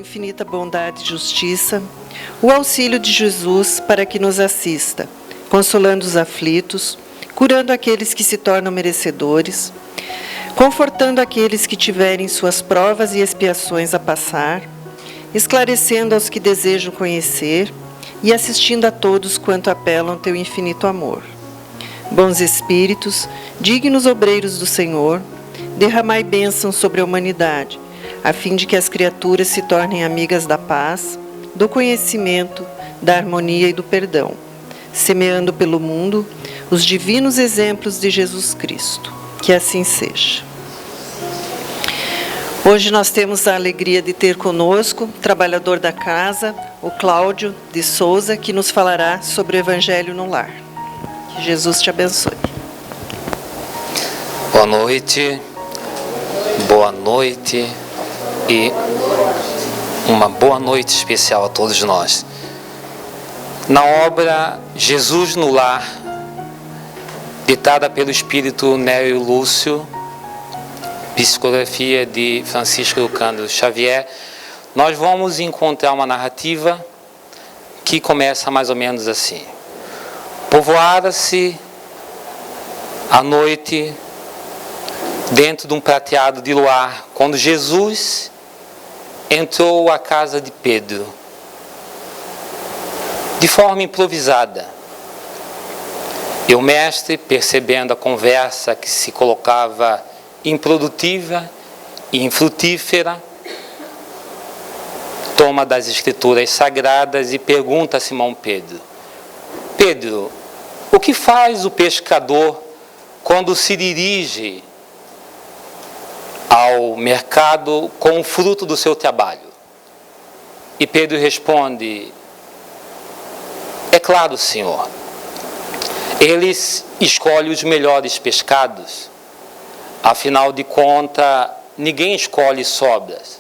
infinita bondade e justiça, o auxílio de Jesus para que nos assista, consolando os aflitos, curando aqueles que se tornam merecedores, confortando aqueles que tiverem suas provas e expiações a passar, esclarecendo aos que desejam conhecer e assistindo a todos quanto apelam teu infinito amor. Bons Espíritos, dignos obreiros do Senhor, derramai bênçãos sobre a humanidade, a fim de que as criaturas se tornem amigas da paz, do conhecimento, da harmonia e do perdão, semeando pelo mundo os divinos exemplos de Jesus Cristo. Que assim seja. Hoje nós temos a alegria de ter conosco, trabalhador da casa, o Cláudio de Souza, que nos falará sobre o Evangelho no Lar. Que Jesus te abençoe. Boa noite e uma boa noite especial a todos nós. Na obra Jesus no Lar, ditada pelo Espírito Nélio Lúcio, psicografia de Francisco do Cândido Xavier, nós vamos encontrar uma narrativa que começa mais ou menos assim. Povoara-se à noite dentro de um prateado de luar, quando Jesus entrou à casa de Pedro, de forma improvisada. E o mestre, percebendo a conversa que se colocava improdutiva e infrutífera, toma das Escrituras Sagradas e pergunta a Simão Pedro: Pedro, o que faz o pescador quando se dirige ao mercado com o fruto do seu trabalho? E Pedro responde: é claro, Senhor, eles escolhem os melhores pescados. Afinal de contas, ninguém escolhe sobras.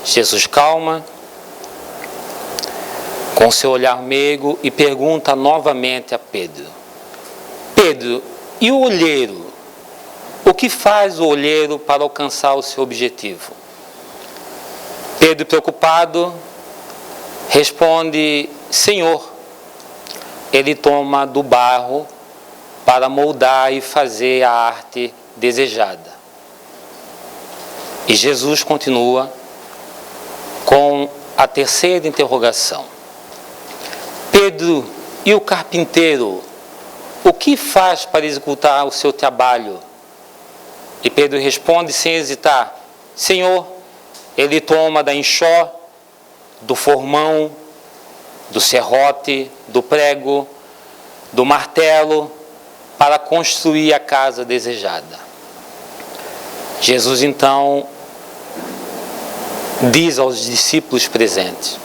Jesus calma, com seu olhar meigo, e pergunta novamente a Pedro: Pedro, e o olheiro? O que faz o olheiro para alcançar o seu objetivo? Pedro, preocupado, responde: Senhor, ele toma do barro para moldar e fazer a arte desejada. E Jesus continua com a terceira interrogação: Pedro, e o carpinteiro, o que faz para executar o seu trabalho? E Pedro responde sem hesitar: Senhor, ele toma da enxó, do formão, do serrote, do prego, do martelo, para construir a casa desejada. Jesus então diz aos discípulos presentes: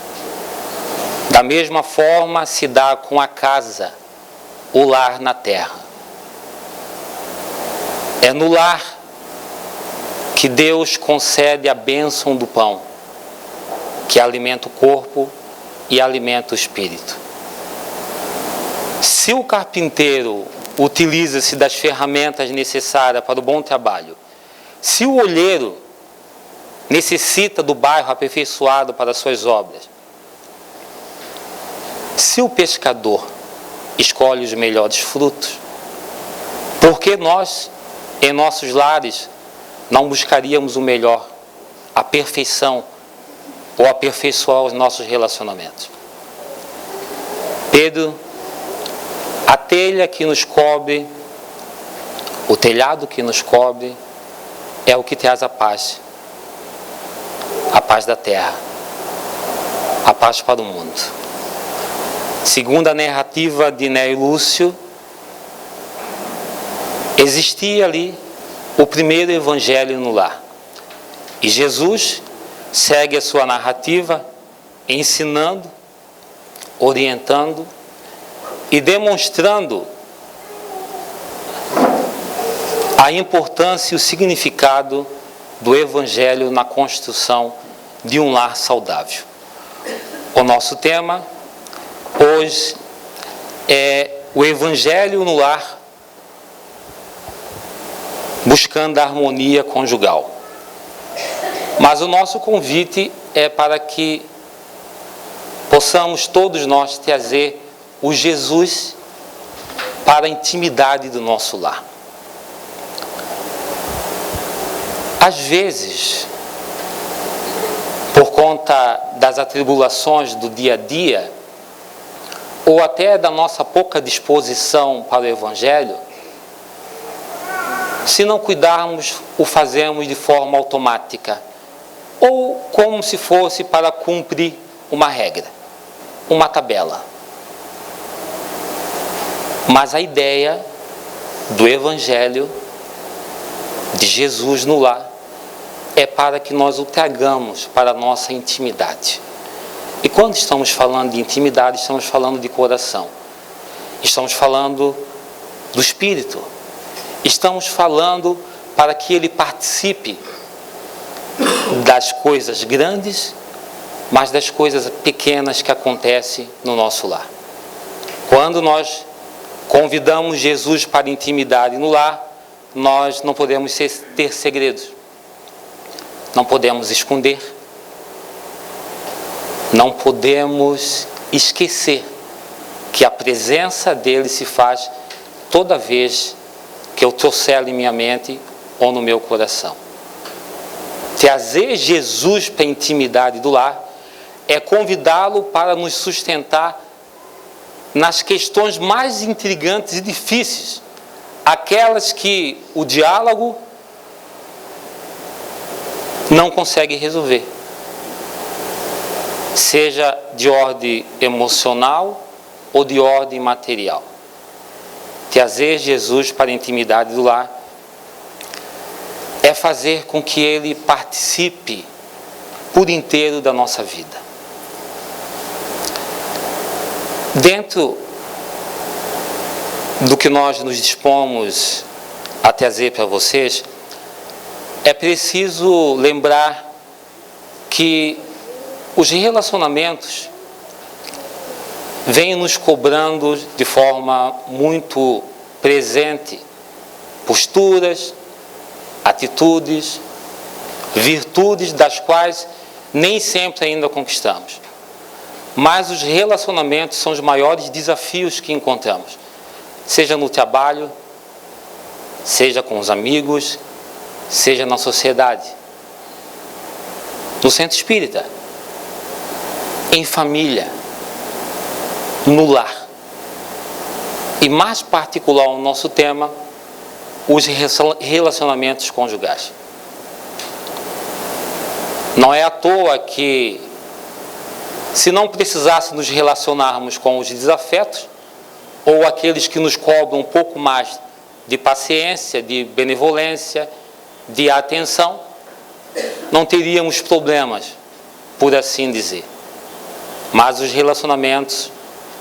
da mesma forma se dá com a casa, o lar na terra. É no lar que Deus concede a bênção do pão, que alimenta o corpo e alimenta o espírito. Se o carpinteiro utiliza-se das ferramentas necessárias para o bom trabalho, se o olheiro necessita do barro aperfeiçoado para as suas obras, se o pescador escolhe os melhores frutos, por que nós, em nossos lares, não buscaríamos o melhor, a perfeição, ou aperfeiçoar os nossos relacionamentos? Pedro, a telha que nos cobre, o telhado que nos cobre, é o que traz a paz da terra, a paz para o mundo. Segundo a narrativa de Nélio Lúcio, existia ali o primeiro evangelho no lar. E Jesus segue a sua narrativa, ensinando, orientando e demonstrando a importância e o significado do evangelho na construção de um lar saudável. O nosso tema hoje é o evangelho no lar, buscando a harmonia conjugal. Mas o nosso convite é para que possamos todos nós trazer o Jesus para a intimidade do nosso lar. Às vezes, por conta das atribulações do dia a dia, ou até da nossa pouca disposição para o Evangelho, se não cuidarmos, o fazemos de forma automática, ou como se fosse para cumprir uma regra, uma tabela. Mas a ideia do Evangelho de Jesus no lar é para que nós o tragamos para a nossa intimidade. E quando estamos falando de intimidade, estamos falando de coração. Estamos falando do Espírito. Estamos falando para que ele participe das coisas grandes, mas das coisas pequenas que acontecem no nosso lar. Quando nós convidamos Jesus para a intimidade no lar, nós não podemos ter segredos. Não podemos esconder. Não podemos esquecer que a presença dele se faz toda vez que eu trouxer ela em minha mente ou no meu coração. Trazer Jesus para a intimidade do lar é convidá-lo para nos sustentar nas questões mais intrigantes e difíceis, aquelas que o diálogo não consegue resolver, seja de ordem emocional ou de ordem material. Trazer Jesus para a intimidade do lar é fazer com que ele participe por inteiro da nossa vida. Dentro do que nós nos dispomos a trazer para vocês, é preciso lembrar que os relacionamentos vêm nos cobrando de forma muito presente posturas, atitudes, virtudes das quais nem sempre ainda conquistamos. Mas os relacionamentos são os maiores desafios que encontramos, seja no trabalho, seja com os amigos, seja na sociedade, no centro espírita, em família, no lar. E mais particular o nosso tema, os relacionamentos conjugais. Não é à toa que, se não precisasse nos relacionarmos com os desafetos, ou aqueles que nos cobram um pouco mais de paciência, de benevolência, de atenção, não teríamos problemas, por assim dizer. Mas os relacionamentos,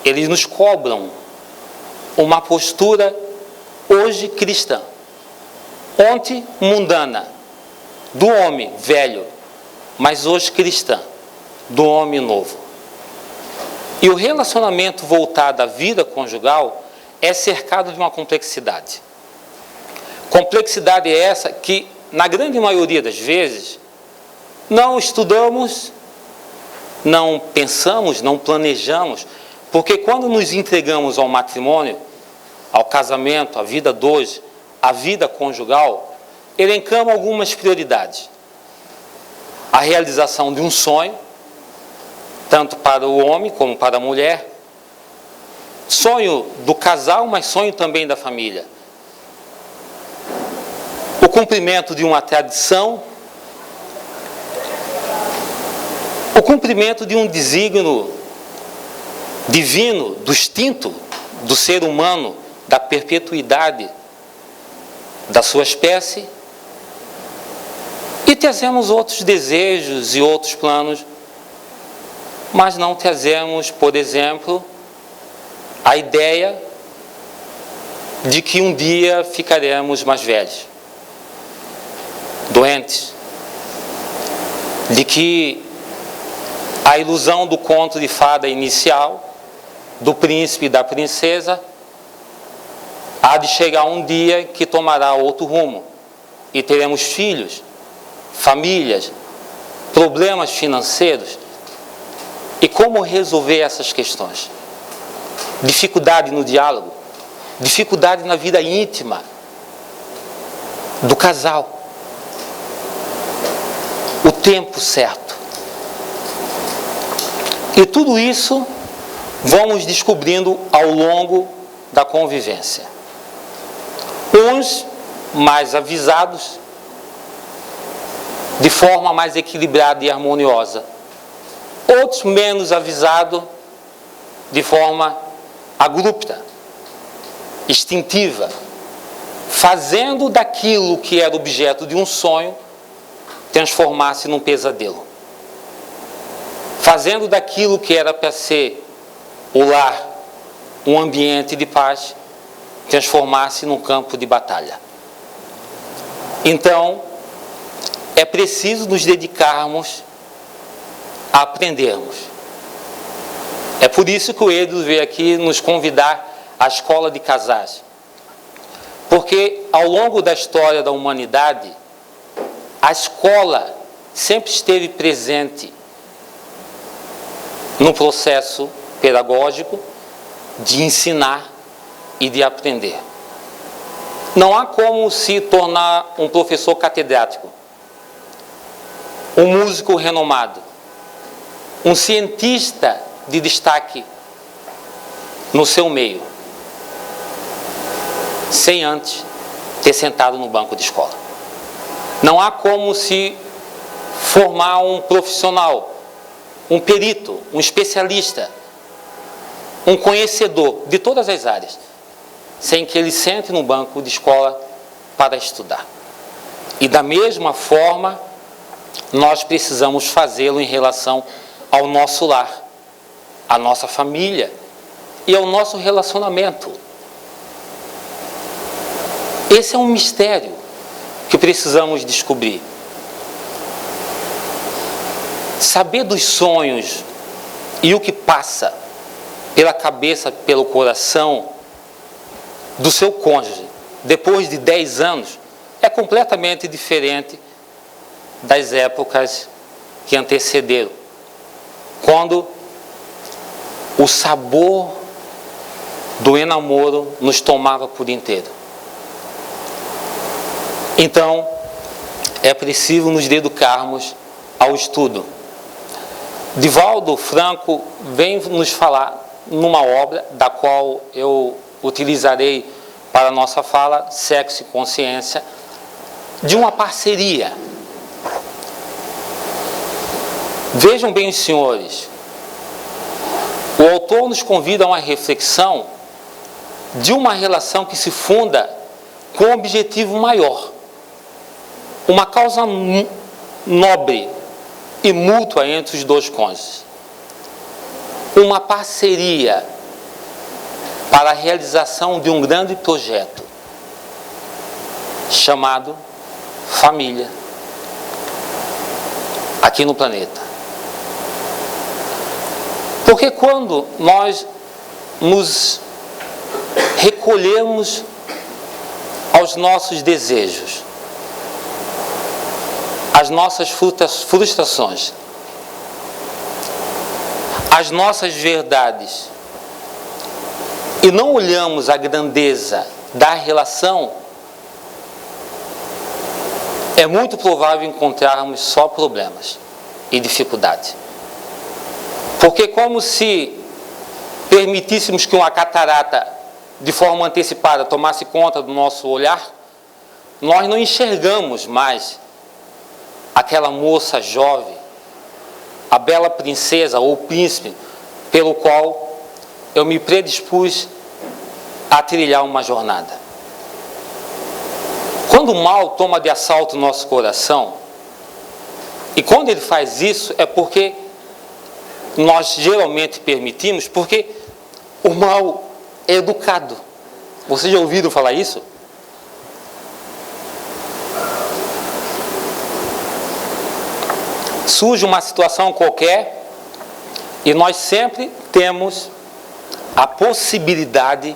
eles nos cobram uma postura hoje cristã, ontem mundana, do homem velho, mas hoje cristã, do homem novo. E o relacionamento voltado à vida conjugal é cercado de uma complexidade. Complexidade é essa que, na grande maioria das vezes, não estudamos, não pensamos, não planejamos, porque quando nos entregamos ao matrimônio, ao casamento, à vida dois, à vida conjugal, elencamos algumas prioridades. A realização de um sonho, tanto para o homem como para a mulher, sonho do casal, mas sonho também da família. O cumprimento de uma tradição, o cumprimento de um desígnio divino, do instinto do ser humano, da perpetuidade da sua espécie, e trazemos outros desejos e outros planos, mas não trazemos, por exemplo, a ideia de que um dia ficaremos mais velhos, doentes, de que a ilusão do conto de fada inicial, do príncipe e da princesa, há de chegar um dia que tomará outro rumo, e teremos filhos, famílias, problemas financeiros e como resolver essas questões. Dificuldade no diálogo, dificuldade na vida íntima do casal. O tempo certo. E tudo isso vamos descobrindo ao longo da convivência. Uns mais avisados, de forma mais equilibrada e harmoniosa. Outros menos avisados, de forma abrupta, instintiva, fazendo daquilo que era objeto de um sonho transformar-se num pesadelo. Fazendo daquilo que era para ser o lar, um ambiente de paz, transformar-se num campo de batalha. Então, é preciso nos dedicarmos a aprendermos. É por isso que o Edo veio aqui nos convidar à escola de casais. Porque ao longo da história da humanidade, a escola sempre esteve presente no processo pedagógico de ensinar e de aprender. Não há como se tornar um professor catedrático, um músico renomado, um cientista de destaque no seu meio, sem antes ter sentado no banco de escola. Não há como se formar um profissional, um perito, um especialista, um conhecedor de todas as áreas, sem que ele sente no banco de escola para estudar. E da mesma forma, nós precisamos fazê-lo em relação ao nosso lar, à nossa família e ao nosso relacionamento. Esse é um mistério que precisamos descobrir. Saber dos sonhos e o que passa pela cabeça, pelo coração do seu cônjuge depois de 10 anos é completamente diferente das épocas que antecederam, quando o sabor do enamoro nos tomava por inteiro. Então, é preciso nos dedicarmos ao estudo. Divaldo Franco vem nos falar numa obra da qual eu utilizarei para a nossa fala, Sexo e Consciência, de uma parceria. Vejam bem, senhores, o autor nos convida a uma reflexão de uma relação que se funda com um objetivo maior, uma causa nobre e mútua entre os dois cônjuges, uma parceria para a realização de um grande projeto chamado família aqui no planeta. Porque quando nós nos recolhemos aos nossos desejos, às nossas frustrações, às nossas verdades, e não olhamos a grandeza da relação, é muito provável encontrarmos só problemas e dificuldades. Porque como se permitíssemos que uma catarata de forma antecipada tomasse conta do nosso olhar, nós não enxergamos mais aquela moça jovem, a bela princesa ou príncipe, pelo qual eu me predispus a trilhar uma jornada. Quando o mal toma de assalto o nosso coração, e quando ele faz isso é porque nós geralmente permitimos, porque o mal é educado. Vocês já ouviram falar isso? Surge uma situação qualquer e nós sempre temos a possibilidade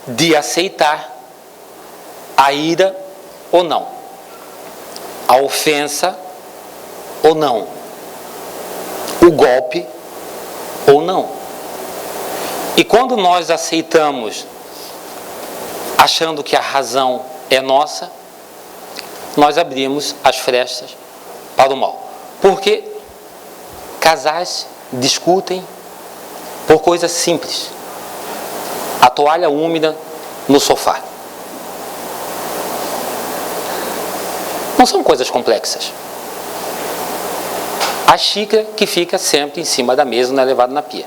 de aceitar a ira ou não, a ofensa ou não, o golpe ou não. E quando nós aceitamos, achando que a razão é nossa, nós abrimos as frestas para o mal. Porque casais discutem por coisas simples. A toalha úmida no sofá. Não são coisas complexas. A xícara que fica sempre em cima da mesa, não é levada na pia.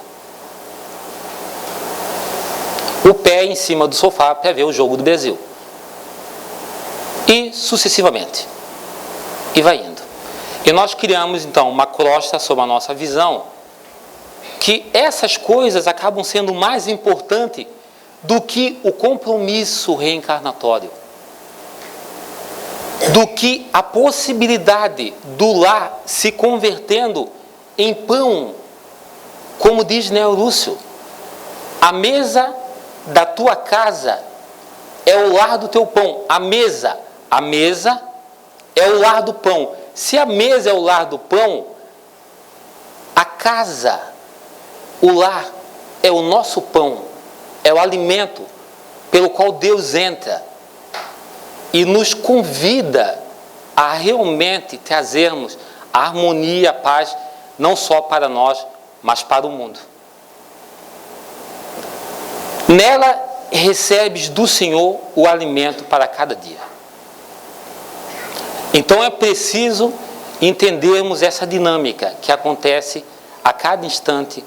O pé em cima do sofá para ver o jogo do Brasil. E sucessivamente. E vai indo. E nós criamos então uma crosta sobre a nossa visão, que essas coisas acabam sendo mais importantes do que o compromisso reencarnatório, do que a possibilidade do lar se convertendo em pão, como diz Neo Lúcio, a mesa da tua casa é o lar do teu pão. A mesa é o lar do pão. Se a mesa é o lar do pão, a casa, o lar, é o nosso pão, é o alimento pelo qual Deus entra e nos convida a realmente trazermos a harmonia, a paz, não só para nós, mas para o mundo. Nela recebes do Senhor o alimento para cada dia. Então é preciso entendermos essa dinâmica que acontece a cada instante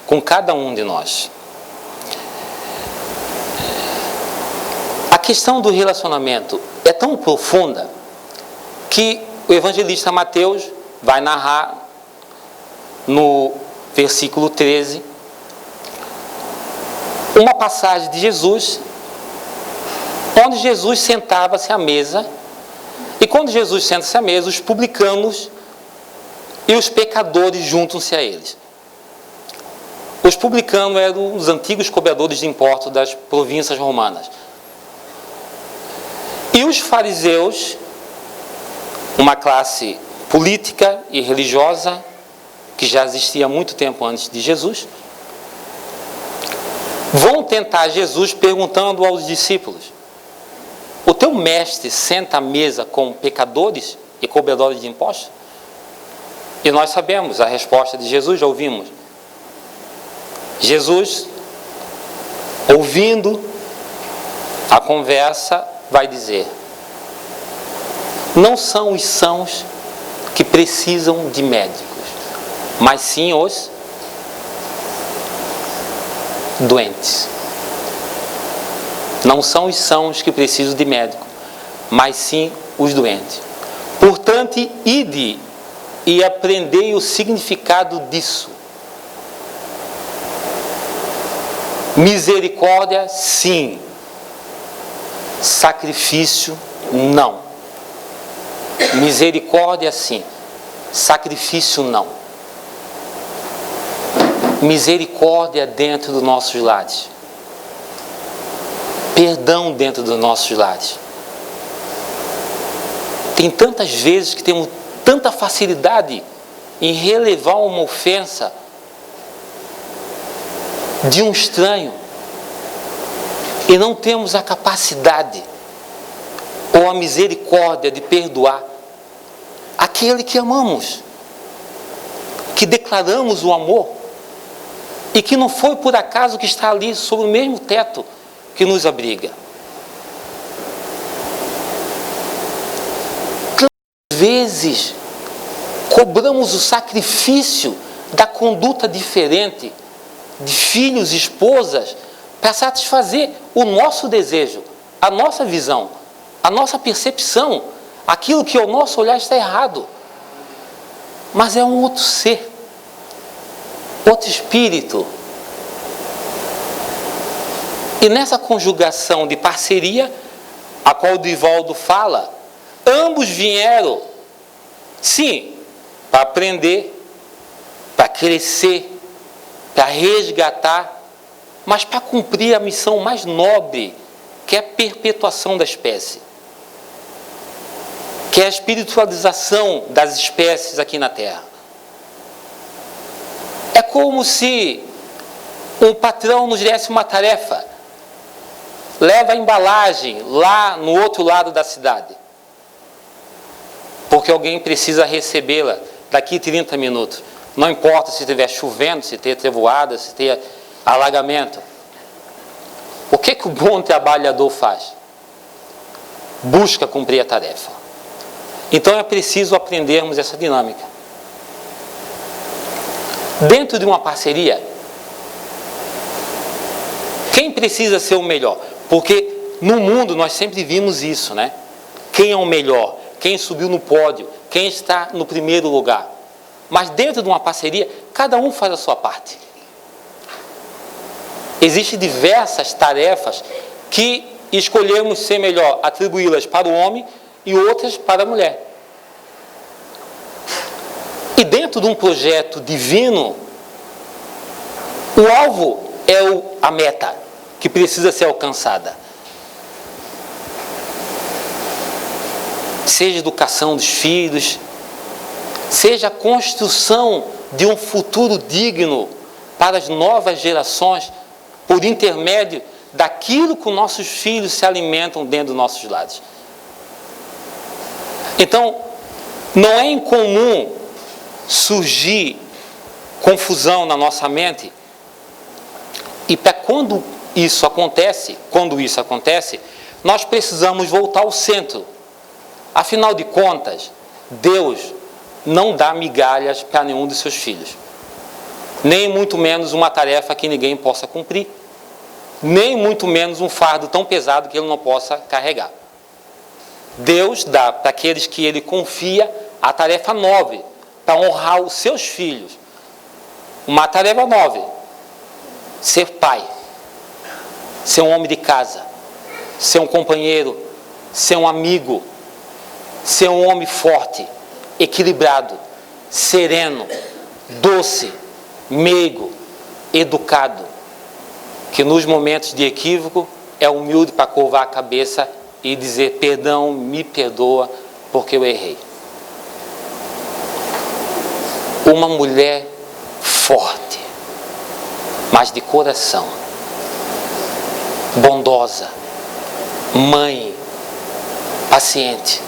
com cada um de nós. A questão do relacionamento é tão profunda que o evangelista Mateus vai narrar no versículo 13 uma passagem de Jesus, onde Jesus sentava-se à mesa, e quando Jesus senta-se à mesa, os publicanos e os pecadores juntam-se a eles. Os publicanos eram os antigos cobradores de impostos das províncias romanas. E os fariseus, uma classe política e religiosa, que já existia há muito tempo antes de Jesus, vão tentar Jesus perguntando aos discípulos: o teu mestre senta à mesa com pecadores e cobradores de impostos? E nós sabemos a resposta de Jesus, já ouvimos. Jesus, ouvindo a conversa, vai dizer: não são os sãos que precisam de médicos, mas sim os doentes. Não são os sãos que precisam de médico, mas sim os doentes. Portanto, ide e aprendei o significado disso. Misericórdia, sim. Sacrifício, não. Misericórdia, sim. Sacrifício, não. Misericórdia dentro dos nossos lares. Perdão dentro dos nossos lares. Tem tantas vezes que temos tanta facilidade em relevar uma ofensa de um estranho e não temos a capacidade ou a misericórdia de perdoar aquele que amamos, que declaramos o amor e que não foi por acaso que está ali sob o mesmo teto que nos abriga. Quantas vezes cobramos o sacrifício da conduta diferente de filhos e esposas para satisfazer o nosso desejo, a nossa visão, a nossa percepção, aquilo que ao nosso olhar está errado, mas é um outro ser, outro espírito. E nessa conjugação de parceria, a qual o Divaldo fala, ambos vieram, sim, para aprender, para crescer, para resgatar, mas para cumprir a missão mais nobre, que é a perpetuação da espécie, que é a espiritualização das espécies aqui na Terra. como se um patrão nos desse uma tarefa. Leva a embalagem lá no outro lado da cidade, porque alguém precisa recebê-la daqui 30 minutos. Não importa se estiver chovendo, se ter trevoada, se ter alagamento. O que o bom trabalhador faz? Busca cumprir a tarefa. Então é preciso aprendermos essa dinâmica. Dentro de uma parceria, quem precisa ser o melhor? Porque no mundo nós sempre vimos isso, né? Quem é o melhor? Quem subiu no pódio? Quem está no primeiro lugar? Mas dentro de uma parceria, cada um faz a sua parte. Existem diversas tarefas que escolhemos ser melhor, atribuí-las para o homem e outras para a mulher. E dentro de um projeto divino, o alvo é a meta que precisa ser alcançada. Seja a educação dos filhos, seja a construção de um futuro digno para as novas gerações, por intermédio daquilo que os nossos filhos se alimentam dentro dos nossos lares. Então, não é incomum surgir confusão na nossa mente, e para quando isso acontece, nós precisamos voltar ao centro. Afinal de contas, Deus não dá migalhas para nenhum de seus filhos, nem muito menos uma tarefa que ninguém possa cumprir, nem muito menos um fardo tão pesado que ele não possa carregar. Deus dá para aqueles que ele confia a tarefa nobre, para honrar os seus filhos. Uma tarefa nobre: ser pai, ser um homem de casa, ser um companheiro, ser um amigo, ser um homem forte, equilibrado, sereno, doce, meigo, educado, que nos momentos de equívoco é humilde para curvar a cabeça e dizer: perdão, me perdoa, porque eu errei. Uma mulher forte, mas de coração, bondosa, mãe, paciente,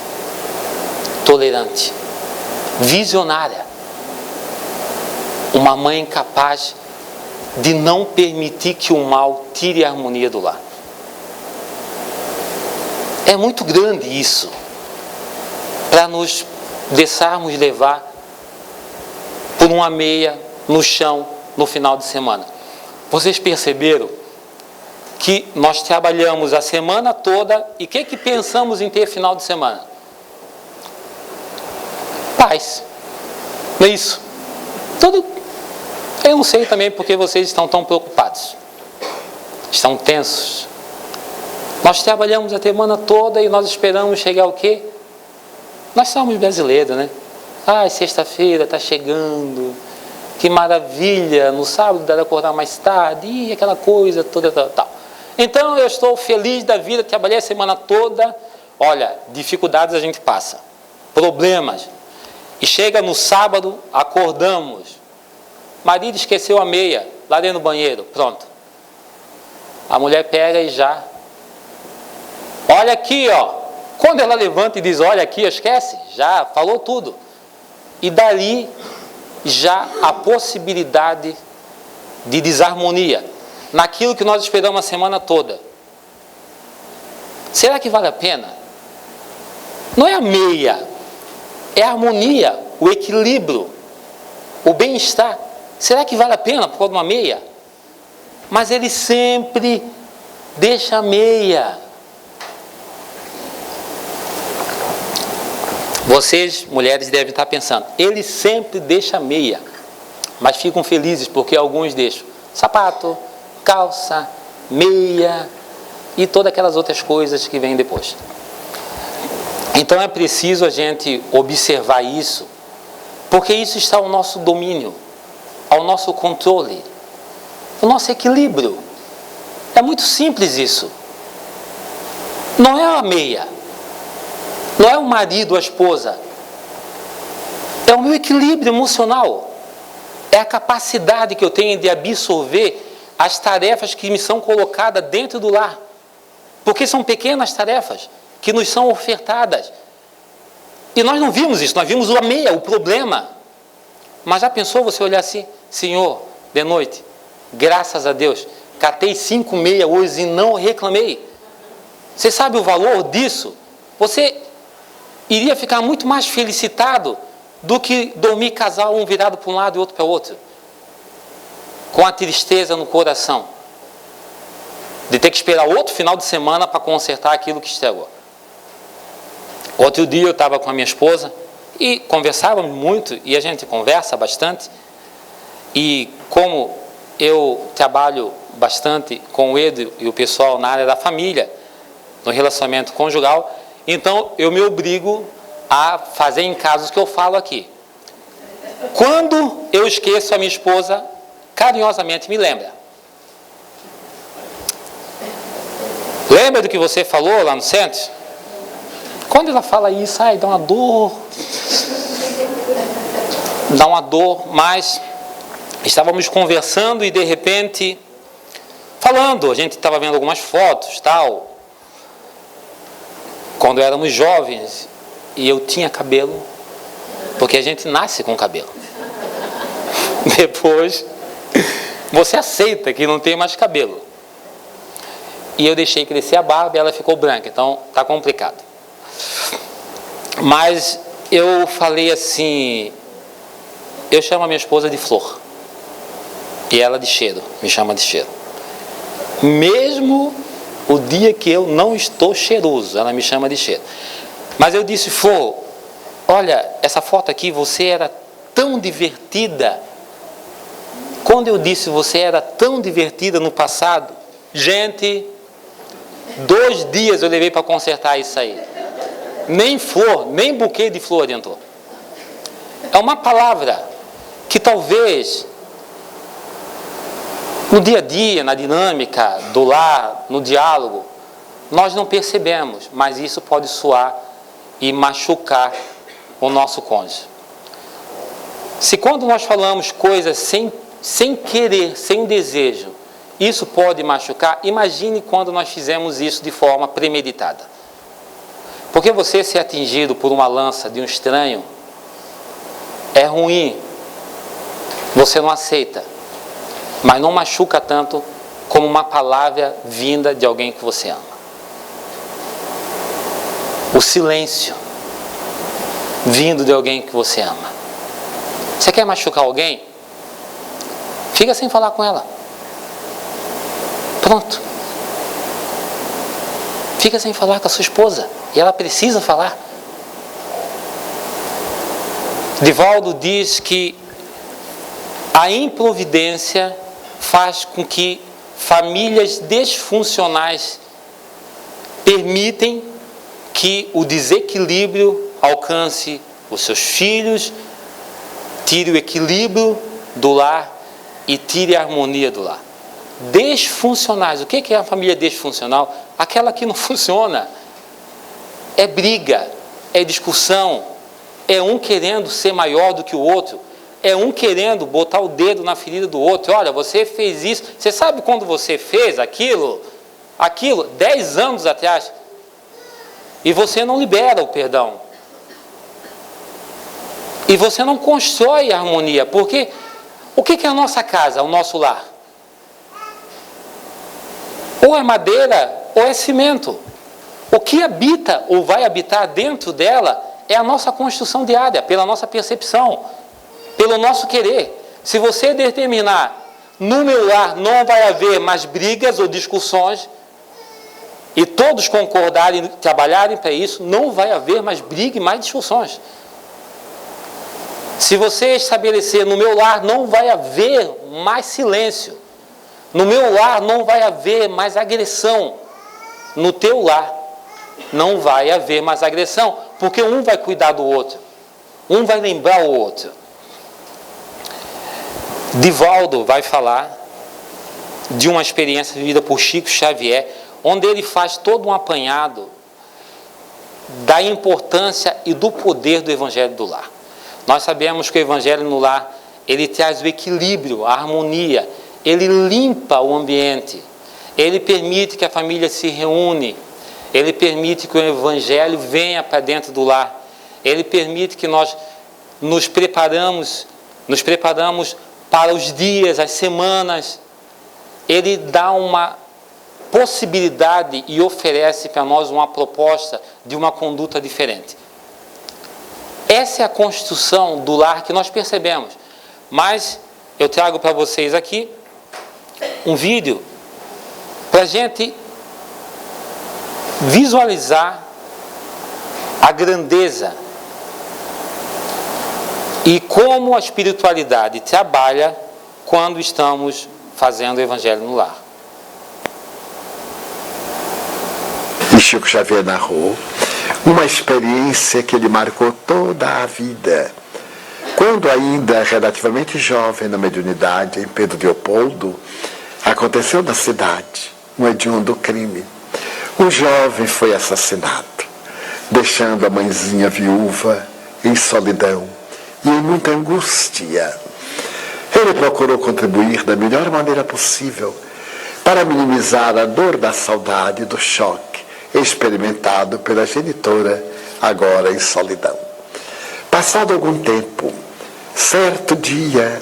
tolerante, visionária. Uma mãe capaz de não permitir que o mal tire a harmonia do lar. É muito grande isso, para nos deixarmos levar por uma meia no chão no final de semana. Vocês perceberam que nós trabalhamos a semana toda e o que pensamos em ter final de semana? Paz. Não é isso? Eu não sei também porque vocês estão tão preocupados. Estão tensos. Nós trabalhamos a semana toda e nós esperamos chegar o quê? Nós somos brasileiros, né? Sexta-feira está chegando, que maravilha, no sábado dá de acordar mais tarde, e aquela coisa toda, tal. Então eu estou feliz da vida, trabalhei a semana toda. Olha, dificuldades a gente passa, problemas, e chega no sábado, acordamos, marido esqueceu a meia lá dentro do banheiro, pronto. A mulher pega e já, olha aqui, ó. Quando ela levanta e diz: olha aqui, esquece, já falou tudo. E dali já a possibilidade de desarmonia naquilo que nós esperamos a semana toda. Será que vale a pena? Não é a meia, é a harmonia, o equilíbrio, o bem-estar. Será que vale a pena por causa de uma meia? Mas ele sempre deixa a meia. Vocês, mulheres, devem estar pensando: ele sempre deixa a meia. Mas ficam felizes porque alguns deixam sapato, calça, meia e todas aquelas outras coisas que vêm depois. Então é preciso a gente observar isso, porque isso está ao nosso domínio, ao nosso controle, ao nosso equilíbrio. É muito simples isso. Não é a meia, não é o marido, a esposa, é o meu equilíbrio emocional, é a capacidade que eu tenho de absorver as tarefas que me são colocadas dentro do lar. Porque são pequenas tarefas que nos são ofertadas. E nós não vimos isso, nós vimos o problema. Mas já pensou você olhar assim, Senhor, de noite, graças a Deus, catei 5 meias hoje e não reclamei. Você sabe o valor disso? Você iria ficar muito mais felicitado do que dormir casal, um virado para um lado e outro para o outro. Com a tristeza no coração. De ter que esperar outro final de semana para consertar aquilo que estragou. Outro dia eu estava com a minha esposa e conversávamos muito, e a gente conversa bastante. E como eu trabalho bastante com o Edu e o pessoal na área da família, no relacionamento conjugal, então eu me obrigo a fazer em casos que eu falo aqui. Quando eu esqueço, a minha esposa carinhosamente me lembra. Lembra do que você falou lá no centro? Quando ela fala isso, ai, dá uma dor. Dá uma dor, mas estávamos conversando e de repente, falando, a gente estava vendo algumas fotos, tal, quando éramos jovens, e eu tinha cabelo, porque a gente nasce com cabelo. Depois, você aceita que não tem mais cabelo. E eu deixei crescer a barba e ela ficou branca, então está complicado. Mas eu falei assim, eu chamo a minha esposa de Flor, e ela de Cheiro, me chama de Cheiro. Mesmo o dia que eu não estou cheiroso, ela me chama de Cheiro. Mas eu disse, Flor, olha, essa foto aqui, você era tão divertida. Quando eu disse você era tão divertida no passado, gente, 2 dias eu levei para consertar isso aí. Nem flor, nem buquê de flor adiantou. É uma palavra que talvez no dia a dia, na dinâmica do lar, no diálogo, nós não percebemos, mas isso pode soar e machucar o nosso cônjuge. Se quando nós falamos coisas sem querer, sem desejo, isso pode machucar, imagine quando nós fizemos isso de forma premeditada. Porque você ser atingido por uma lança de um estranho é ruim, você não aceita, mas não machuca tanto como uma palavra vinda de alguém que você ama. O silêncio vindo de alguém que você ama. Você quer machucar alguém? Fica sem falar com ela. Pronto. Fica sem falar com a sua esposa. E ela precisa falar. Divaldo diz que a improvidência faz com que famílias disfuncionais permitem que o desequilíbrio alcance os seus filhos, tire o equilíbrio do lar e tire a harmonia do lar. Disfuncionais. O que é a família disfuncional? Aquela que não funciona. É briga, é discussão, é um querendo ser maior do que o outro, é um querendo botar o dedo na ferida do outro. Olha, você fez isso, você sabe quando você fez aquilo 10 anos atrás, e você não libera o perdão. E você não constrói a harmonia, porque o que é a nossa casa, o nosso lar? Ou é madeira, ou é cimento. O que habita ou vai habitar dentro dela é a nossa construção diária, pela nossa percepção, pelo nosso querer. Se você determinar, no meu lar não vai haver mais brigas ou discussões, e todos concordarem e trabalharem para isso, não vai haver mais briga e mais discussões. Se você estabelecer, no meu lar não vai haver mais silêncio, no meu lar não vai haver mais agressão, no teu lar não vai haver mais agressão, porque um vai cuidar do outro, um vai lembrar o outro. Divaldo vai falar de uma experiência vivida por Chico Xavier, onde ele faz todo um apanhado da importância e do poder do Evangelho do Lar. Nós sabemos que o Evangelho no Lar ele traz o equilíbrio, a harmonia, ele limpa o ambiente, ele permite que a família se reúne, ele permite que o Evangelho venha para dentro do lar, ele permite que nós nos preparamos para os dias, as semanas. Ele dá uma possibilidade e oferece para nós uma proposta de uma conduta diferente. Essa é a construção do lar que nós percebemos. Mas eu trago para vocês aqui um vídeo para a gente visualizar a grandeza e como a espiritualidade trabalha quando estamos fazendo o Evangelho no lar. E Chico Xavier narrou uma experiência que lhe marcou toda a vida. Quando ainda relativamente jovem na mediunidade, em Pedro Leopoldo, aconteceu na cidade um hediondo crime. Um jovem foi assassinado, deixando a mãezinha viúva em solidão e em muita angústia. Ele procurou contribuir da melhor maneira possível para minimizar a dor da saudade e do choque experimentado pela genitora, agora em solidão. Passado algum tempo, certo dia,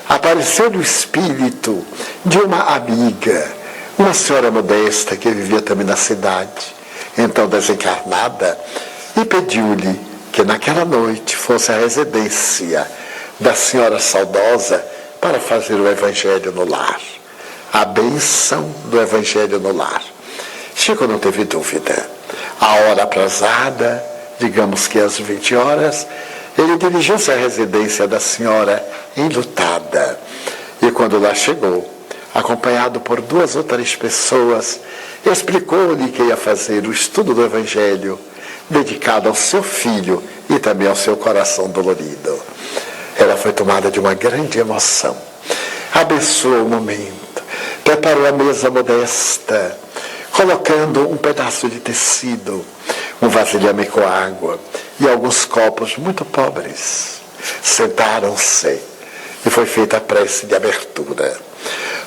apareceu o espírito de uma amiga, uma senhora modesta que vivia também na cidade, então desencarnada, e pediu-lhe que naquela noite fosse a residência da senhora saudosa para fazer o Evangelho no lar. A bênção do Evangelho no lar. Chico não teve dúvida. A hora aprazada, digamos que às 20 horas, ele dirigiu-se à residência da senhora enlutada. E quando lá chegou, acompanhado por 2 ou 3 pessoas, explicou-lhe que ia fazer o estudo do Evangelho, dedicado ao seu filho e também ao seu coração dolorido. Ela foi tomada de uma grande emoção. Abençoou o momento, preparou a mesa modesta, colocando um pedaço de tecido, um vasilhame com água e alguns copos muito pobres. Sentaram-se e foi feita a prece de abertura.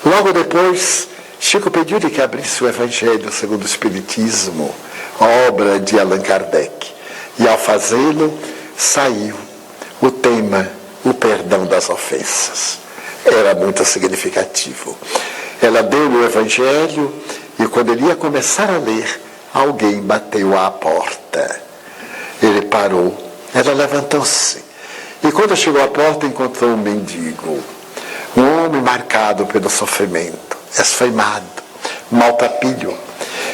Logo depois, Chico pediu-lhe que abrisse o Evangelho segundo o Espiritismo, obra de Allan Kardec. E ao fazê-lo, saiu o tema, o perdão das ofensas. Era muito significativo. Ela deu o Evangelho e quando ele ia começar a ler, alguém bateu à porta. Ele parou, ela levantou-se. E quando chegou à porta, encontrou um mendigo. Um homem marcado pelo sofrimento, esfaimado, maltrapilho.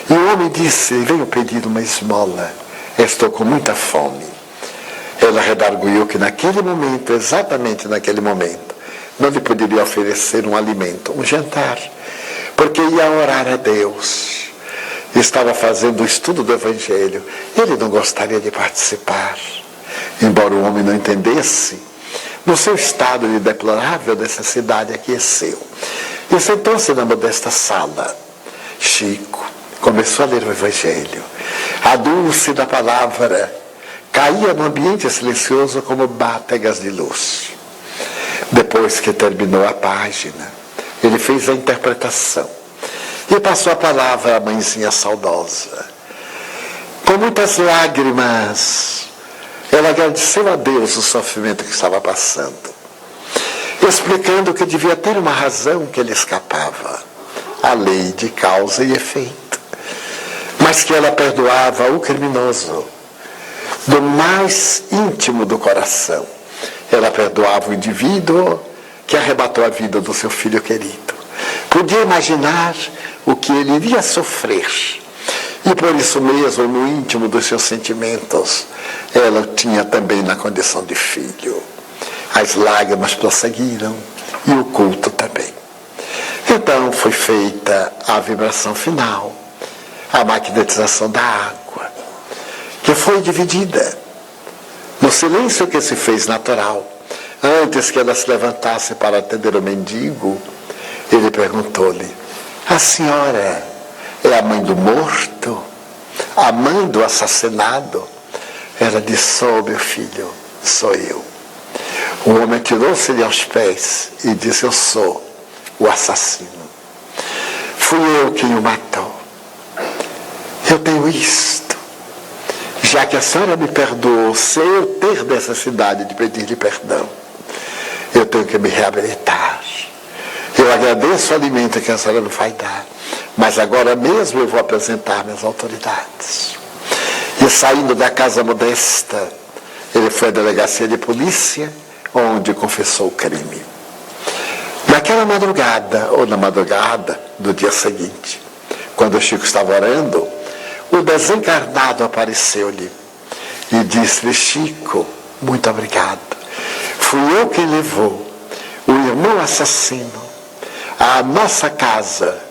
E o homem disse: venho pedir uma esmola, estou com muita fome. Ela redarguiu que naquele momento, exatamente naquele momento, não lhe poderia oferecer um alimento, um jantar, porque ia orar a Deus. Estava fazendo o estudo do Evangelho. Ele não gostaria de participar. Embora o homem não entendesse, no seu estado de deplorável necessidade aqueceu. E sentou-se na modesta sala. Chico começou a ler o Evangelho. A dulce da palavra caía no ambiente silencioso como bátegas de luz. Depois que terminou a página, ele fez a interpretação e passou a palavra à mãezinha saudosa. Com muitas lágrimas, ela agradeceu a Deus o sofrimento que estava passando, explicando que devia ter uma razão que lhe escapava, a lei de causa e efeito, mas que ela perdoava o criminoso do mais íntimo do coração. Ela perdoava o indivíduo que arrebatou a vida do seu filho querido. Podia imaginar o que ele iria sofrer. E por isso mesmo, no íntimo dos seus sentimentos, ela tinha também na condição de filho. As lágrimas prosseguiram e o culto também. Então foi feita a vibração final, a magnetização da água, que foi dividida. No silêncio que se fez natural, antes que ela se levantasse para atender o mendigo, ele perguntou-lhe: a senhora é a mãe do morto? A mãe do assassinado? Ela disse: sou, meu filho, sou eu. O homem tirou-se-lhe aos pés e disse: eu sou o assassino. Fui eu quem o matou. Eu tenho isto. Já que a senhora me perdoou, sem eu ter necessidade de pedir-lhe perdão, eu tenho que me reabilitar. Eu agradeço o alimento que a senhora me vai dar, mas agora mesmo eu vou apresentar minhas autoridades. E saindo da casa modesta, ele foi à delegacia de polícia, onde confessou o crime. Naquela madrugada, ou na madrugada do dia seguinte, quando o Chico estava orando, o desencarnado apareceu-lhe e disse-lhe: Chico, muito obrigado. Fui eu quem levou o irmão assassino à nossa casa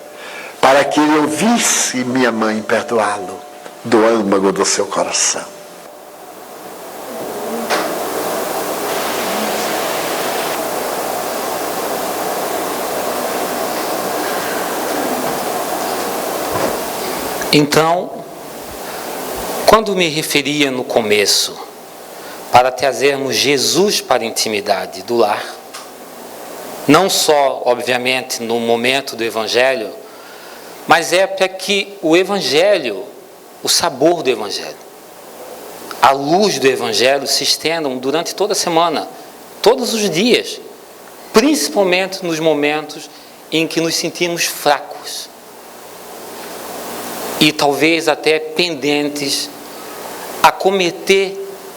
para que ele ouvisse minha mãe perdoá-lo do âmago do seu coração. Então, quando me referia no começo para trazermos Jesus para a intimidade do lar, não só, obviamente, no momento do Evangelho, mas é para que o Evangelho, o sabor do Evangelho, a luz do Evangelho se estendam durante toda a semana, todos os dias, principalmente nos momentos em que nos sentimos fracos e talvez até pendentes a cometer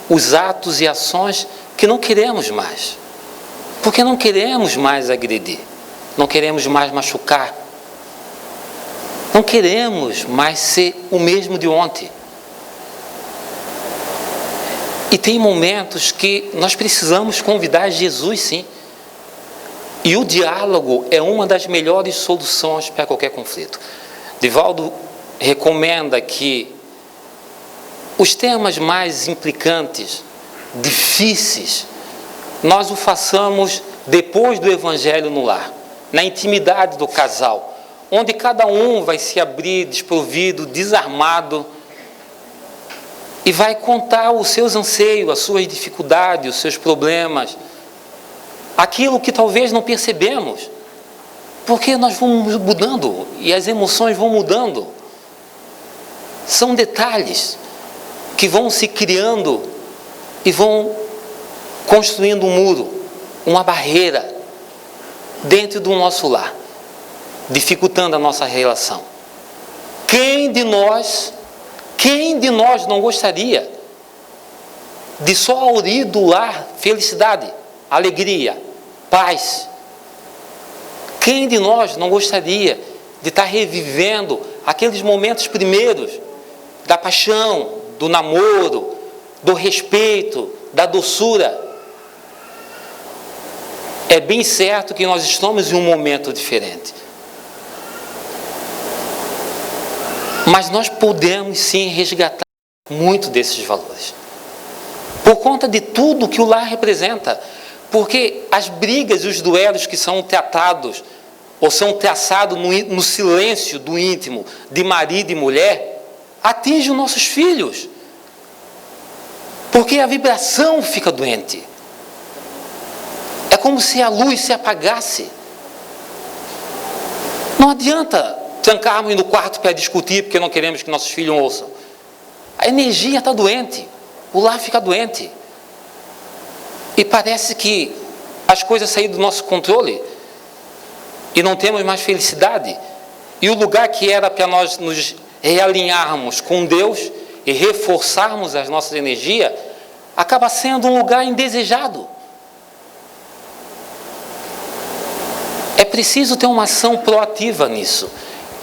os atos e ações que não queremos mais. Porque não queremos mais agredir, não queremos mais machucar, não queremos mais ser o mesmo de ontem. E tem momentos que nós precisamos convidar Jesus, sim. E o diálogo é uma das melhores soluções para qualquer conflito. Divaldo recomenda que os temas mais implicantes, difíceis, nós o façamos depois do Evangelho no lar, na intimidade do casal, onde cada um vai se abrir desprovido, desarmado, e vai contar os seus anseios, as suas dificuldades, os seus problemas, aquilo que talvez não percebemos, porque nós vamos mudando e as emoções vão mudando. São detalhes que vão se criando e vão construindo um muro, uma barreira dentro do nosso lar, dificultando a nossa relação. Quem de nós não gostaria de só aurir do lar felicidade, alegria, paz? Quem de nós não gostaria de estar revivendo aqueles momentos primeiros da paixão, do namoro, do respeito, da doçura? É bem certo que nós estamos em um momento diferente. Mas nós podemos sim resgatar muito desses valores. Por conta de tudo que o lar representa. Porque as brigas e os duelos que são tratados, ou são traçados no silêncio do íntimo de marido e mulher, atingem os nossos filhos. Porque a vibração fica doente. É como se a luz se apagasse. Não adianta trancarmos no quarto para discutir porque não queremos que nossos filhos ouçam. A energia está doente, o lar fica doente. E parece que as coisas saíram do nosso controle e não temos mais felicidade. E o lugar que era para nós nos realinharmos com Deus e reforçarmos as nossas energias, acaba sendo um lugar indesejado. É preciso ter uma ação proativa nisso.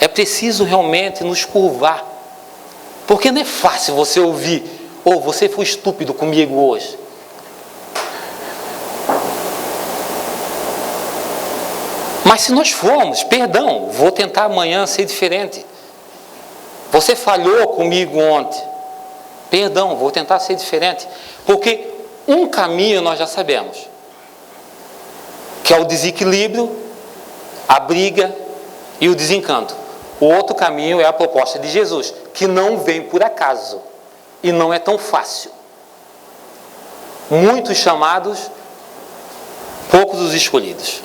É preciso realmente nos curvar. Porque não é fácil você ouvir: "Oh, você foi estúpido comigo hoje." Mas se nós formos: "Perdão, vou tentar amanhã ser diferente. Você falhou comigo ontem. Perdão, vou tentar ser diferente." Porque um caminho nós já sabemos, que é o desequilíbrio, a briga e o desencanto. O outro caminho é a proposta de Jesus, que não vem por acaso e não é tão fácil. Muitos chamados, poucos os escolhidos.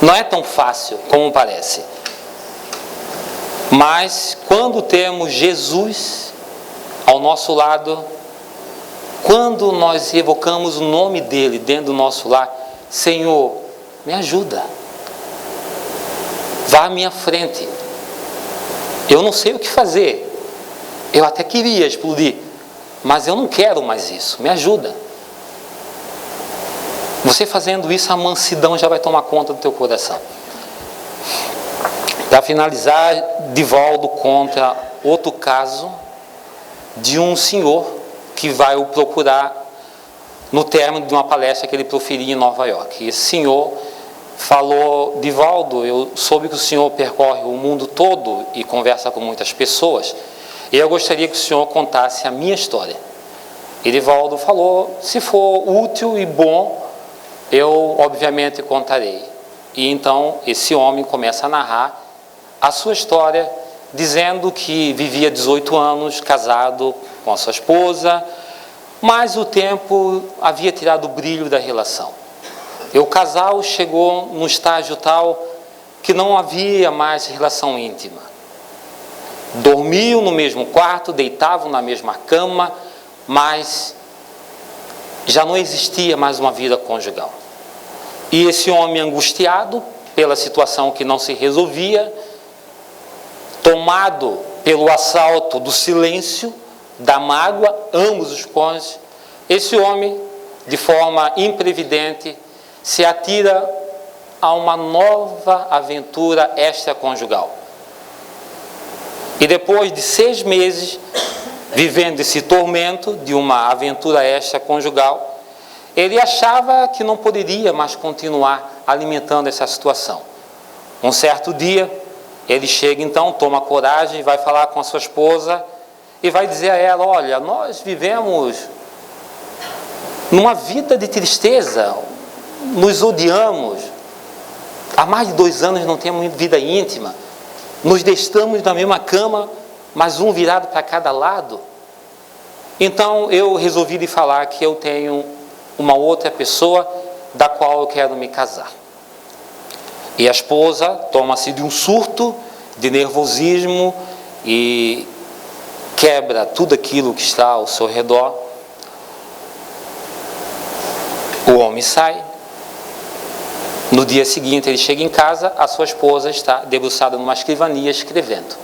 Não é tão fácil como parece. Mas quando temos Jesus ao nosso lado, quando nós evocamos o nome dele dentro do nosso lar, Senhor, me ajuda, vá à minha frente, eu não sei o que fazer, eu até queria explodir, mas eu não quero mais isso, me ajuda. Você fazendo isso, a mansidão já vai tomar conta do teu coração. Para finalizar, Divaldo conta outro caso de um senhor que vai o procurar no término de uma palestra que ele proferia em Nova York. E esse senhor falou: Divaldo, eu soube que o senhor percorre o mundo todo e conversa com muitas pessoas, e eu gostaria que o senhor contasse a minha história. E Divaldo falou: se for útil e bom, eu obviamente contarei. E então esse homem começa a narrar a sua história, dizendo que vivia 18 anos casado com a sua esposa, mas o tempo havia tirado o brilho da relação. E o casal chegou num estágio tal que não havia mais relação íntima. Dormiam no mesmo quarto, deitavam na mesma cama, mas já não existia mais uma vida conjugal. E esse homem, angustiado pela situação que não se resolvia, tomado pelo assalto do silêncio, da mágoa, ambos os cônjuges, esse homem, de forma imprevidente, se atira a uma nova aventura extraconjugal. E depois de 6 meses, vivendo esse tormento de uma aventura extraconjugal, ele achava que não poderia mais continuar alimentando essa situação. Um certo dia, ele chega então, toma coragem, vai falar com a sua esposa e vai dizer a ela: olha, nós vivemos numa vida de tristeza, nos odiamos, há mais de 2 anos não temos vida íntima, nos deitamos na mesma cama, mas um virado para cada lado. Então eu resolvi lhe falar que eu tenho uma outra pessoa da qual eu quero me casar. E a esposa toma-se de um surto de nervosismo e quebra tudo aquilo que está ao seu redor. O homem sai. No dia seguinte ele chega em casa, a sua esposa está debruçada numa escrivania escrevendo,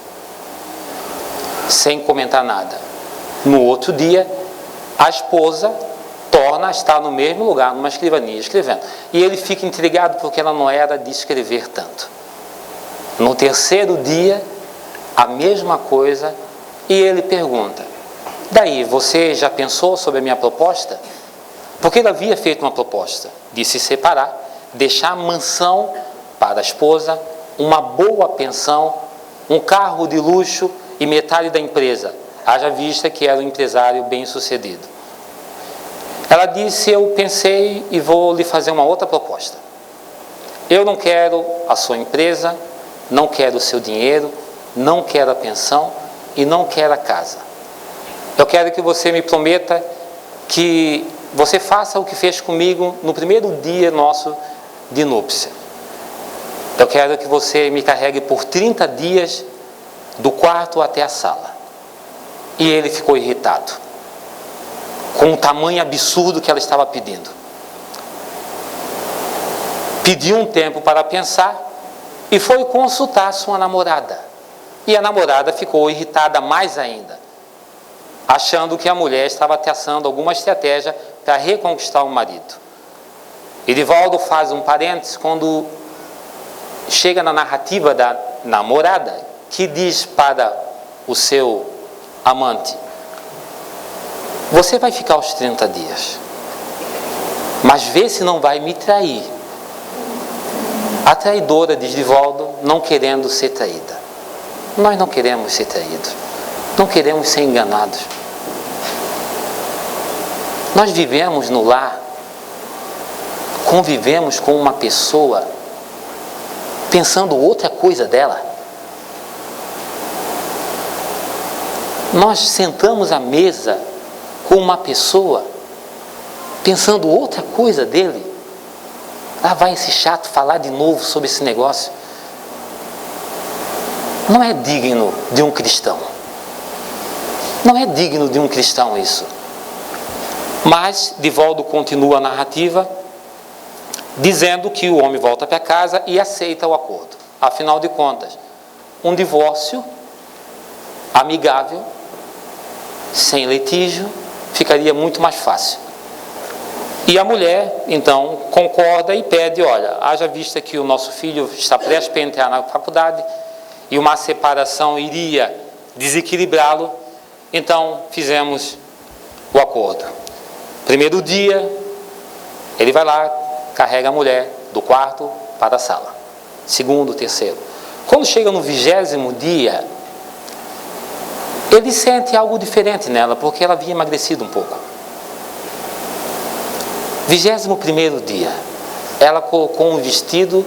sem comentar nada. No outro dia, a esposa torna a estar no mesmo lugar, numa escrivania, escrevendo. E ele fica intrigado porque ela não era de escrever tanto. No terceiro dia, a mesma coisa, e ele pergunta: daí, você já pensou sobre a minha proposta? Porque ele havia feito uma proposta de se separar, deixar a mansão para a esposa, uma boa pensão, um carro de luxo e metade da empresa, haja vista que era um empresário bem-sucedido. Ela disse: eu pensei e vou lhe fazer uma outra proposta. Eu não quero a sua empresa, não quero o seu dinheiro, não quero a pensão e não quero a casa. Eu quero que você me prometa que você faça o que fez comigo no primeiro dia nosso de núpcia. Eu quero que você me carregue por 30 dias do quarto até a sala. E ele ficou irritado com o tamanho absurdo que ela estava pedindo. Pediu um tempo para pensar e foi consultar sua namorada. E a namorada ficou irritada mais ainda, achando que a mulher estava traçando alguma estratégia para reconquistar o marido. E Divaldo faz um parênteses quando chega na narrativa da namorada, que diz para o seu amante: você vai ficar os 30 dias, mas vê se não vai me trair. A traidora, diz Divaldo, não querendo ser traída. Nós não queremos ser traídos, não queremos ser enganados. Nós vivemos no lar, convivemos com uma pessoa pensando outra coisa dela. Nós sentamos à mesa com uma pessoa pensando outra coisa dele. Lá vai esse chato falar de novo sobre esse negócio. Não é digno de um cristão. Não é digno de um cristão isso. Mas Divaldo continua a narrativa, dizendo que o homem volta para casa e aceita o acordo. Afinal de contas, um divórcio amigável, sem litígio, ficaria muito mais fácil. E a mulher, então, concorda e pede, olha, haja vista que o nosso filho está prestes para entrar na faculdade e uma separação iria desequilibrá-lo, então fizemos o acordo. Primeiro dia, ele vai lá, carrega a mulher do quarto para a sala. Segundo, terceiro. Quando chega no 20º dia, ele sente algo diferente nela, porque ela havia emagrecido um pouco. 21º dia, ela colocou um vestido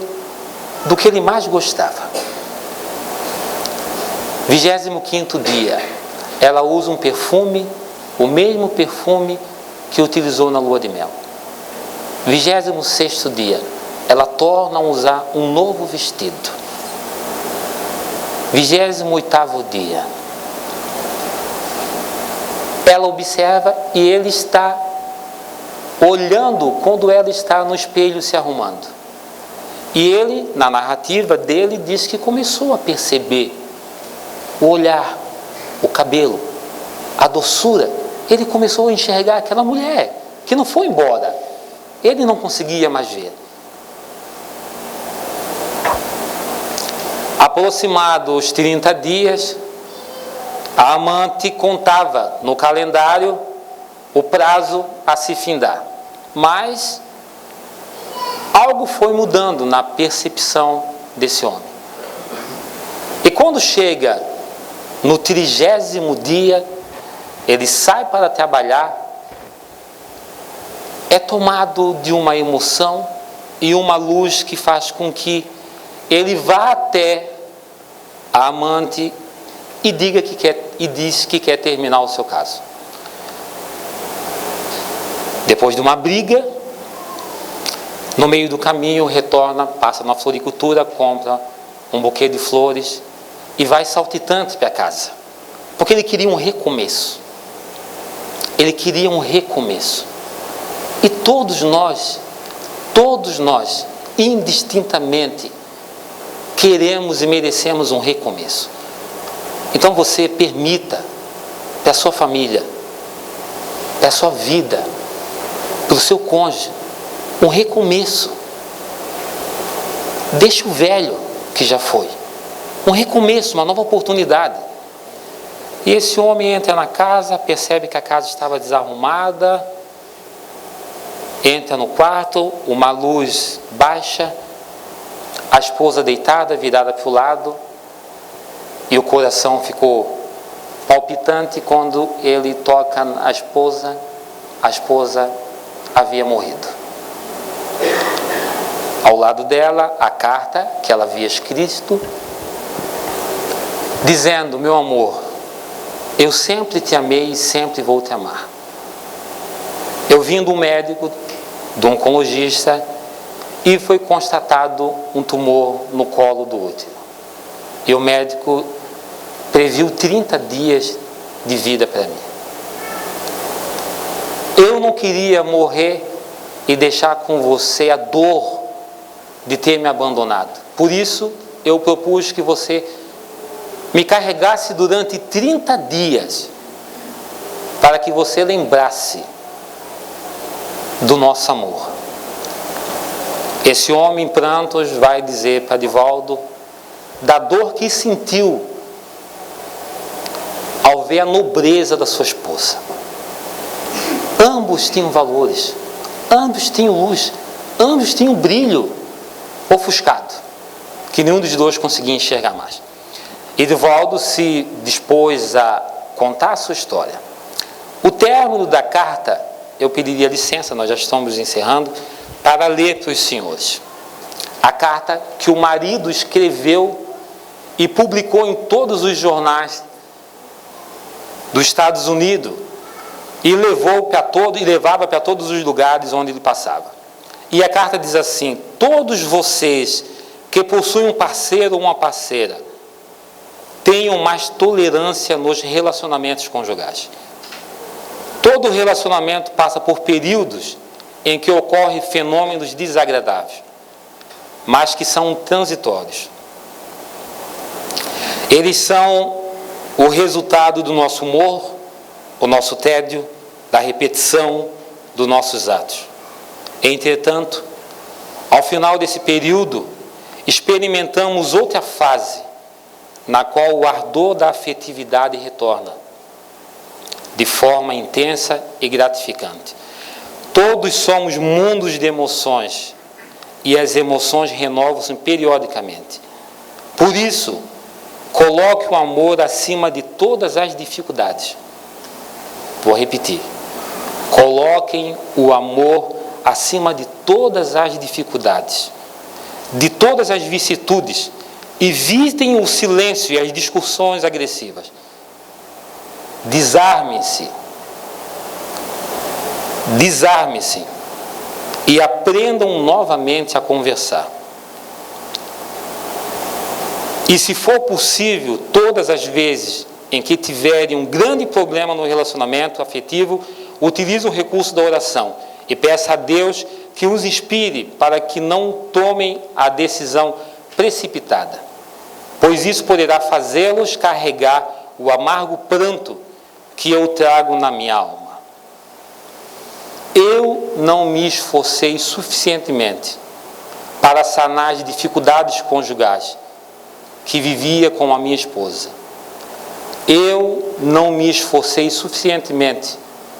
do que ele mais gostava. 25º dia, ela usa um perfume, o mesmo perfume que utilizou na lua de mel. 26º dia, ela torna a usar um novo vestido. 28º dia, ela observa e ele está olhando quando ela está no espelho se arrumando. E ele, na narrativa dele, diz que começou a perceber o olhar, o cabelo, a doçura. Ele começou a enxergar aquela mulher que não foi embora. Ele não conseguia mais ver. Aproximados os 30 dias, a amante contava no calendário o prazo a se findar. Mas algo foi mudando na percepção desse homem. E quando chega no 30º dia, ele sai para trabalhar, é tomado de uma emoção e uma luz que faz com que ele vá até a amante e diz que quer terminar o seu caso. Depois de uma briga, no meio do caminho retorna, passa na floricultura, compra um buquê de flores e vai saltitante para casa, porque ele queria um recomeço. Ele queria um recomeço. E todos nós, indistintamente, queremos e merecemos um recomeço. Então você permita para a sua família, para a sua vida, para o seu cônjuge, um recomeço. Deixa o velho que já foi. Um recomeço, uma nova oportunidade. E esse homem entra na casa, percebe que a casa estava desarrumada, entra no quarto, uma luz baixa, a esposa deitada, virada para o lado, e o coração ficou palpitante quando ele toca a esposa havia morrido. Ao lado dela, a carta que ela havia escrito, dizendo: meu amor, eu sempre te amei e sempre vou te amar. Eu vim do médico, do oncologista, e foi constatado um tumor no colo do útero. E o médico previu 30 dias de vida para mim. Eu não queria morrer e deixar com você a dor de ter me abandonado. Por isso, eu propus que você me carregasse durante 30 dias, para que você lembrasse do nosso amor. Esse homem em prantos vai dizer para Divaldo da dor que sentiu ao ver a nobreza da sua esposa. Ambos tinham valores, ambos tinham luz, ambos tinham brilho ofuscado, que nenhum dos dois conseguia enxergar mais. E Divaldo se dispôs a contar a sua história. O término da carta, eu pediria licença, nós já estamos encerrando, para ler para os senhores. A carta que o marido escreveu e publicou em todos os jornais dos Estados Unidos e levava para todos os lugares onde ele passava. E a carta diz assim: todos vocês que possuem um parceiro ou uma parceira, tenham mais tolerância nos relacionamentos conjugais. Todo relacionamento passa por períodos em que ocorrem fenômenos desagradáveis, mas que são transitórios. Eles são o resultado do nosso humor, o nosso tédio, da repetição dos nossos atos. Entretanto, ao final desse período, experimentamos outra fase, na qual o ardor da afetividade retorna, de forma intensa e gratificante. Todos somos mundos de emoções, e as emoções renovam-se periodicamente. Por isso, coloque o amor acima de todas as dificuldades. Vou repetir. Coloquem o amor acima de todas as dificuldades, de todas as vicissitudes. Evitem o silêncio e as discussões agressivas. Desarmem-se. Desarmem-se e aprendam novamente a conversar. E se for possível, todas as vezes em que tiverem um grande problema no relacionamento afetivo, utilize o recurso da oração e peça a Deus que os inspire para que não tomem a decisão precipitada, pois isso poderá fazê-los carregar o amargo pranto que eu trago na minha alma. Eu não me esforcei suficientemente para sanar as dificuldades conjugais que vivia com a minha esposa. Eu não me esforcei suficientemente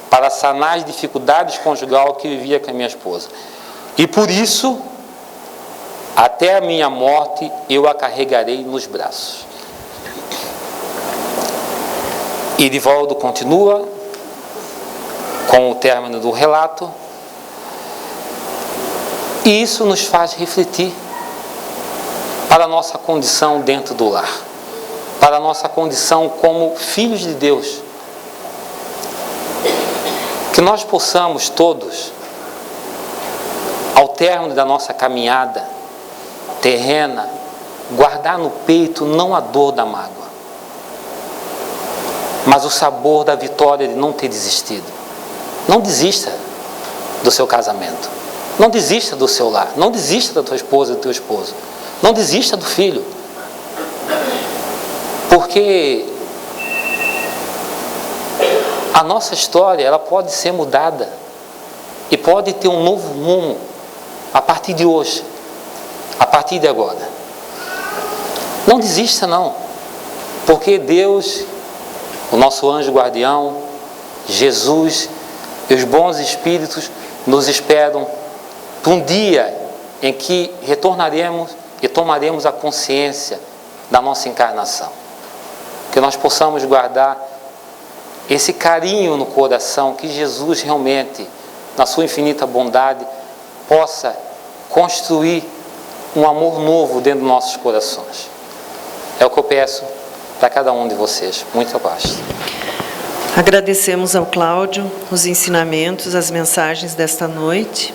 para sanar as dificuldades conjugais que vivia com a minha esposa. E por isso, até a minha morte, eu a carregarei nos braços. E Divaldo continua com o término do relato. E isso nos faz refletir para a nossa condição dentro do lar, para a nossa condição como filhos de Deus. Que nós possamos todos, ao término da nossa caminhada terrena, guardar no peito não a dor da mágoa, mas o sabor da vitória de não ter desistido. Não desista do seu casamento, não desista do seu lar, não desista da tua esposa e do teu esposo, não desista do filho, porque a nossa história, ela pode ser mudada e pode ter um novo rumo a partir de hoje, a partir de agora. Não desista não, porque Deus, o nosso anjo guardião, Jesus e os bons espíritos nos esperam para um dia em que retornaremos e tomaremos a consciência da nossa encarnação. Que nós possamos guardar esse carinho no coração, que Jesus realmente, na sua infinita bondade, possa construir um amor novo dentro dos nossos corações. É o que eu peço para cada um de vocês. Muita paz. Agradecemos ao Cláudio os ensinamentos, as mensagens desta noite.